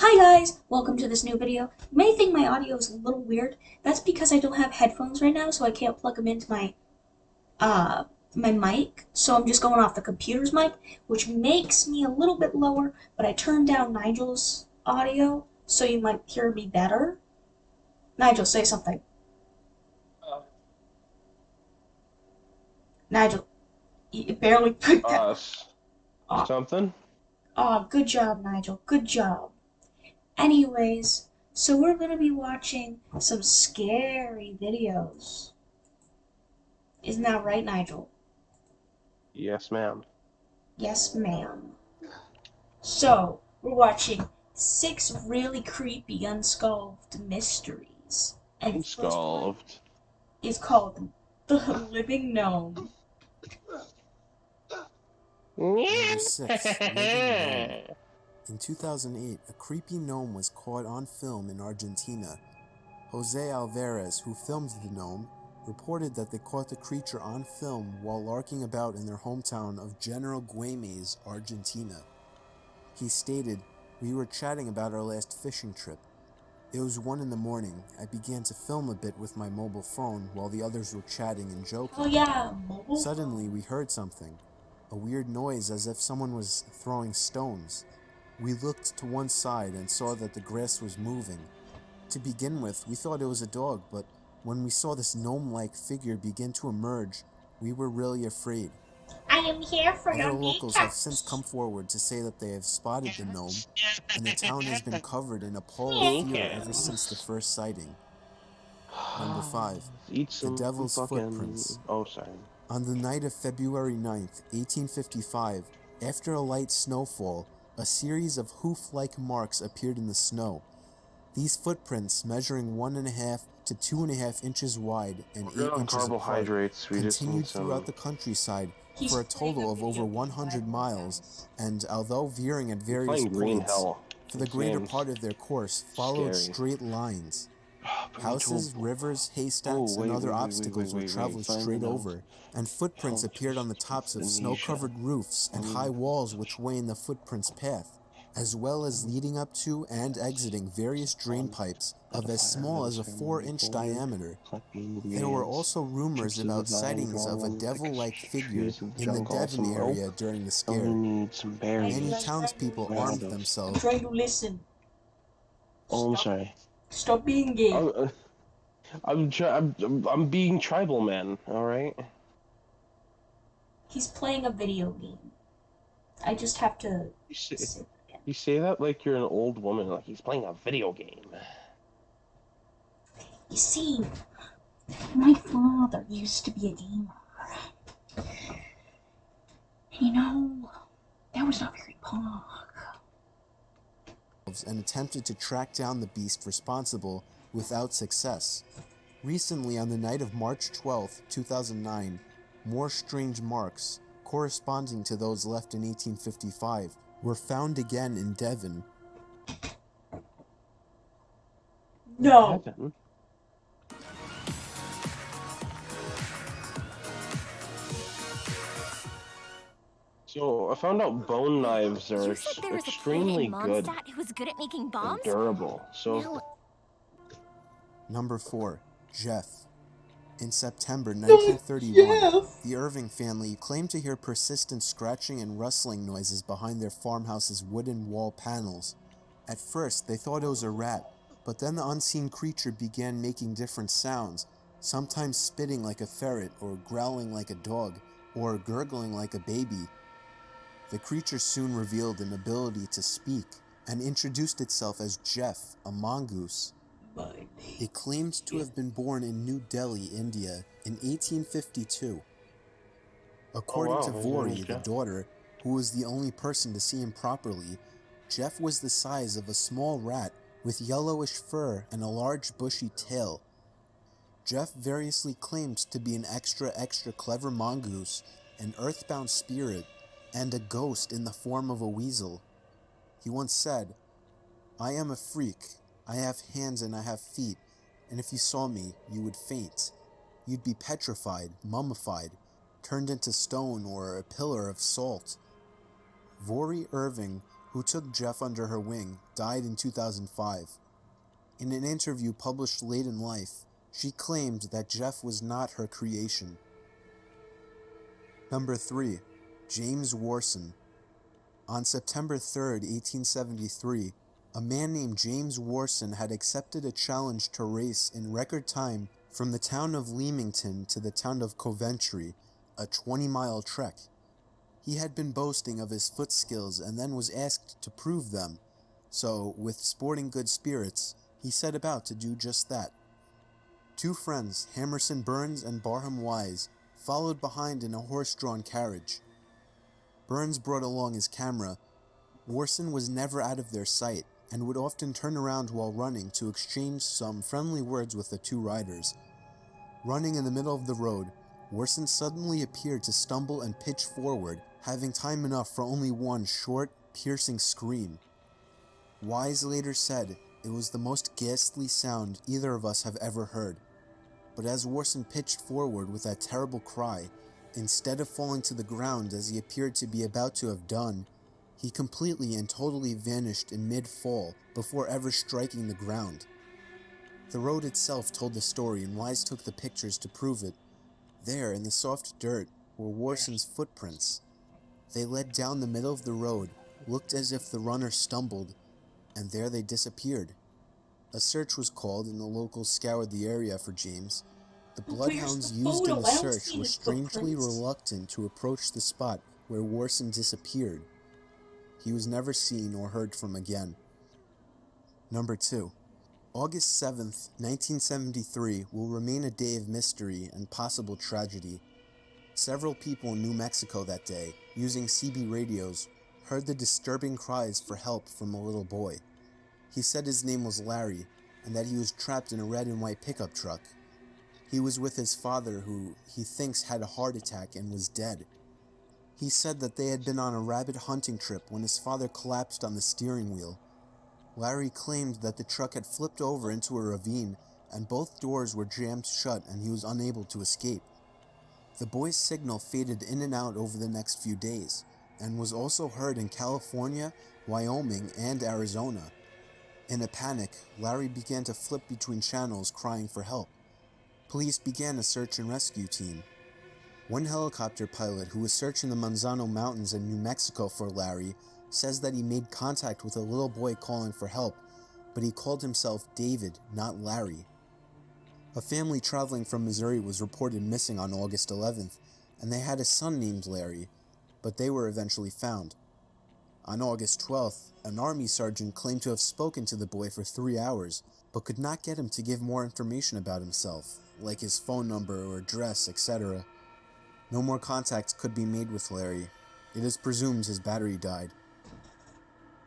Hi guys, welcome to this new video. You may think my audio is a little weird. That's because I don't have headphones right now, so I can't plug them into my mic. So I'm just going off the computer's mic, which makes me a little bit lower, but I turned down Nigel's audio, so you might hear me better. Nigel, say something. Uh, Nigel, you barely put that. uh, Aw, something? good job, Nigel. Good job. Anyways, so we're gonna be watching some scary videos. Isn't that right, Nigel? Yes, ma'am. Yes, ma'am. So, we're watching 6 really creepy unsolved mysteries. And the first one Unsculpted. is called The Living Gnome. Number 6. Living Gnome. In 2008, a creepy gnome was caught on film in Argentina. Jose Alvarez, who filmed the gnome, reported that they caught the creature on film while larking about in their hometown of General Güemes, Argentina. He stated, "We were chatting about our last fishing trip. It was 1 in the morning. I began to film a bit with my mobile phone while the others were chatting and Oh joking. yeah, mobile Suddenly, phone. we heard something. A weird noise as if someone was throwing stones. We looked to one side and saw that the grass was moving. To begin with, we thought it was a dog, but when we saw this gnome-like figure begin to emerge, we were really afraid." I am here for Other your locals have since kneecaps. come forward to say that they have spotted the gnome, and the town has been covered in a pall of fear ever since the Kneecaps. first sighting. Number 5. Eat The some Devil's fucking. Footprints. Oh, sorry. On the night of February 9th, 1855, after a light snowfall, a series of hoof-like marks appeared in the snow. These footprints, measuring 1.5 to 2.5 inches wide and We're good 8 on inches apart, carbohydrates. We just need continued throughout some. the countryside He's for a playing a total of over video game, by 100 the way, miles, guys. and although veering at I'm various playing Green points, Hell. for the This greater game's part of their course followed scary. straight lines. Bring me to a. Houses, rivers, Oh, haystacks, and wait, other wait, wait, wait, wait, obstacles were wait, wait. traveled Find me straight now. over, and footprints appeared on the tops of Amnesia. snow-covered roofs and high walls which way in the footprints' path, as well as leading up to and exiting various drain pipes of as small as a 4-inch diameter. There were also rumors Chips of the about vine, sightings drawing of a on thick devil-like figure trees of the in the jungle, Devon some rope. area during the I only scare. need some Nigel, Many I'm berries. trying to townspeople listen. armed Grab I'm themselves. trying to listen. Oh, I'm Stop. sorry. Stop being gay. I'm, I'm being tribal, man. All right. He's playing a video game. I just have to You say, sit again. you say that like you're an old woman, like he's playing a video game. You see, my father used to be a gamer. You know, that was not very pog. And attempted to track down the beast responsible without success. Recently, on the night of March 12, 2009, more strange marks, corresponding to those left in 1855, were found again in Devon. No. Heaven. So I found out bone knives are You said there was a kid extremely in good Mondstadt who was good at making and bombs? durable. So No. Number 4. Jeff. In September Not 1931, Jeff. the Irving family claimed to hear persistent scratching and rustling noises behind their farmhouse's wooden wall panels. At first, they thought it was a rat, but then the unseen creature began making different sounds, sometimes spitting like a ferret, or growling like a dog, or gurgling like a baby. The creature soon revealed an ability to speak, and introduced itself as Jeff, a mongoose. It claimed to have been born in New Delhi, India, in 1852. oh According wow, to his name is Vori, the Jeff. daughter, who was the only person to see him properly, Jeff was the size of a small rat with yellowish fur and a large bushy tail. Jeff variously claimed to be an extra clever mongoose, an earthbound spirit, and a ghost in the form of a weasel. He once said, "I am a freak. I have hands and I have feet, and if you saw me, you would faint. You'd be petrified, mummified, turned into stone or a pillar of salt." Vori Irving, who took Jeff under her wing, died in 2005. In an interview published late in life, she claimed that Jeff was not her creation. Number 3. James Warson. On September 3, 1873, a man named James Warson had accepted a challenge to race in record time from the town of Leamington to the town of Coventry, a 20-mile trek. He had been boasting of his foot skills and then was asked to prove them, so, with sporting good spirits, he set about to do just that. Two friends, Hammerson Burns and Barham Wise, followed behind in a horse-drawn carriage. Burns brought along his camera. Warson was never out of their sight, and would often turn around while running to exchange some friendly words with the two riders. Running in the middle of the road, Warson suddenly appeared to stumble and pitch forward, having time enough for only one short, piercing scream. Wise later said it was the most ghastly sound either of us have ever heard. But as Warson pitched forward with that terrible cry, instead of falling to the ground as he appeared to be about to have done, he completely and totally vanished in mid-fall before ever striking the ground. The road itself told the story, and Wise took the pictures to prove it. There, in the soft dirt, were Warson's footprints. They led down the middle of the road, looked as if the runner stumbled, and there they disappeared. A search was called, and the locals scoured the area for James. The bloodhounds used in the search were strangely reluctant to approach the spot where Warson disappeared. He was never seen or heard from again. Number 2. August 7th, 1973 will remain a day of mystery and possible tragedy. Several people in New Mexico that day, using CB radios, heard the disturbing cries for help from a little boy. He said his name was Larry, and that he was trapped in a red and white pickup truck. He was with his father, who he thinks had a heart attack and was dead. He said that they had been on a rabbit hunting trip when his father collapsed on the steering wheel. Larry claimed that the truck had flipped over into a ravine and both doors were jammed shut and he was unable to escape. The boy's signal faded in and out over the next few days and was also heard in California, Wyoming, and Arizona. In a panic, Larry began to flip between channels crying for help. Police began a search and rescue team. One helicopter pilot who was searching the Manzano Mountains in New Mexico for Larry says that he made contact with a little boy calling for help, but he called himself David, not Larry. A family traveling from Missouri was reported missing on August 11th, and they had a son named Larry, but they were eventually found. On August 12th, an army sergeant claimed to have spoken to the boy for 3 hours, but could not get him to give more information about himself, like his phone number or address, etc. No more contacts could be made with Larry. It is presumed his battery died.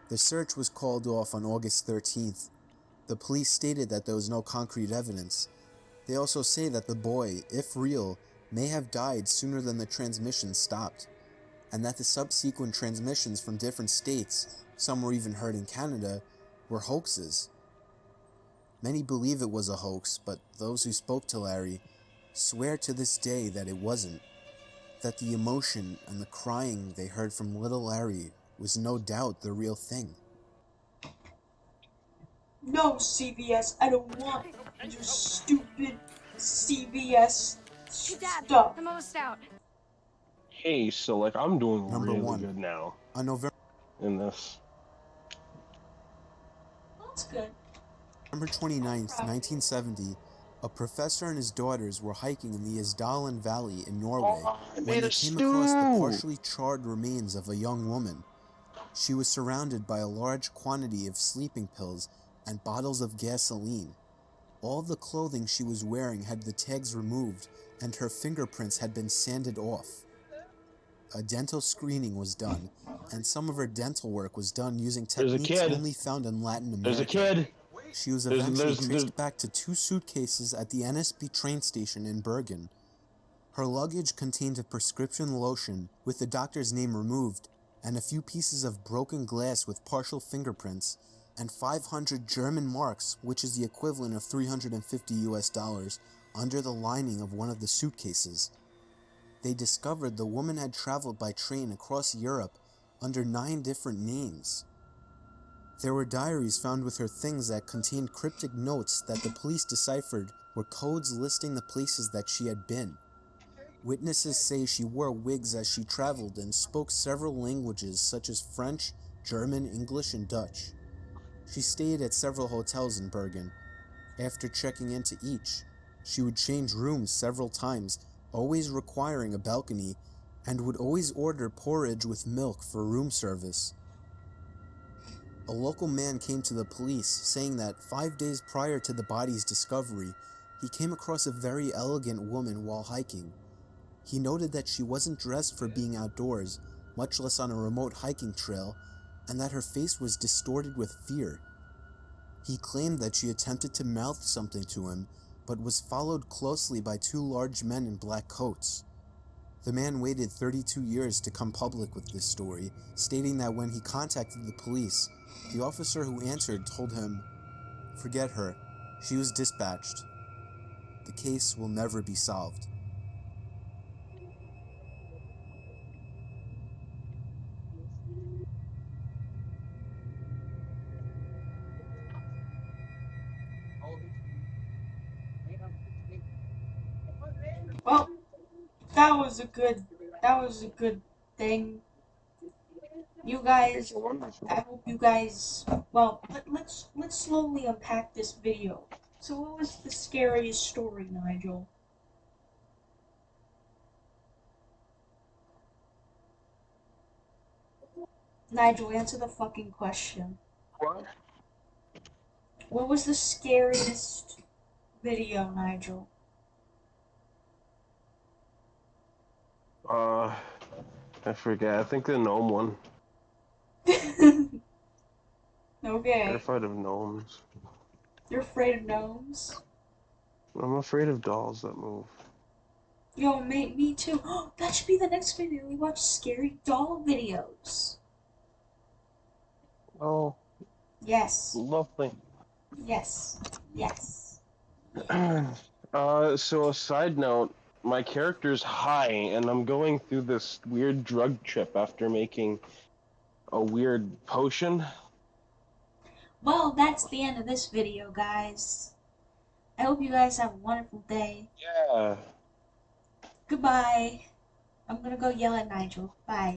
The search was called off on August 13th. The police stated that there was no concrete evidence. They also say that the boy, if real, may have died sooner than the transmission stopped, and that the subsequent transmissions from different states, some were even heard in Canada, were hoaxes. Many believe it was a hoax, but those who spoke to Larry swear to this day that it wasn't, that the emotion and the crying they heard from little Larry was no doubt the real thing. No, CBS, I don't want your stupid CBS stuff. I'm almost out. Hey, so like I'm doing Number really 1. good now On November in this. That's good. 29th, 1970, a professor and his daughters were hiking in the Isdalen Valley in Norway Oh, I when made they a came stew! across the partially charred remains of a young woman. She was surrounded by a large quantity of sleeping pills and bottles of gasoline. All the clothing she was wearing had the tags removed, and her fingerprints had been sanded off. A dental screening was done, and some of her dental work was done using There's a techniques kid. only found in Latin America. There's a kid. She was There's- eventually there's- traced back to 2 suitcases at the NSB train station in Bergen. Her luggage contained a prescription lotion with the doctor's name removed, and a few pieces of broken glass with partial fingerprints, and 500 German marks, which is the equivalent of $350 US, under the lining of one of the suitcases. They discovered the woman had traveled by train across Europe under 9 different names. There were diaries found with her things that contained cryptic notes that the police deciphered were codes listing the places that she had been. Witnesses say she wore wigs as she traveled and spoke several languages such as French, German, English, and Dutch. She stayed at several hotels in Bergen. After checking into each, she would change rooms several times, always requiring a balcony, and would always order porridge with milk for room service. A local man came to the police saying that 5 days prior to the body's discovery, he came across a very elegant woman while hiking. He noted that she wasn't dressed for being outdoors, much less on a remote hiking trail, and that her face was distorted with fear. He claimed that she attempted to mouth something to him, but was followed closely by 2 large men in black coats. The man waited 32 years to come public with this story, stating that when he contacted the police, the officer who answered told him, "Forget her. She was dispatched. The case will never be solved." Well, that was a good. That was a good thing. You guys, Wonderful. I hope you guys. Well, let's slowly unpack this video. So, what was the scariest story, Nigel? Nigel, answer the fucking question. What? What was the scariest video, Nigel? Uh, I forget. I think the gnome one. Okay. Terrified of gnomes. You're afraid of gnomes? I'm afraid of dolls that move. Yo, mate, me too. That should be the next video. We watch scary doll videos. Oh, Yes. lovely. Yes. Yes. So a side note, my character's high, and I'm going through this weird drug trip after making a weird potion. Well, that's the end of this video, guys. I hope you guys have a wonderful day. Yeah. Goodbye. I'm gonna go yell at Nigel. Bye.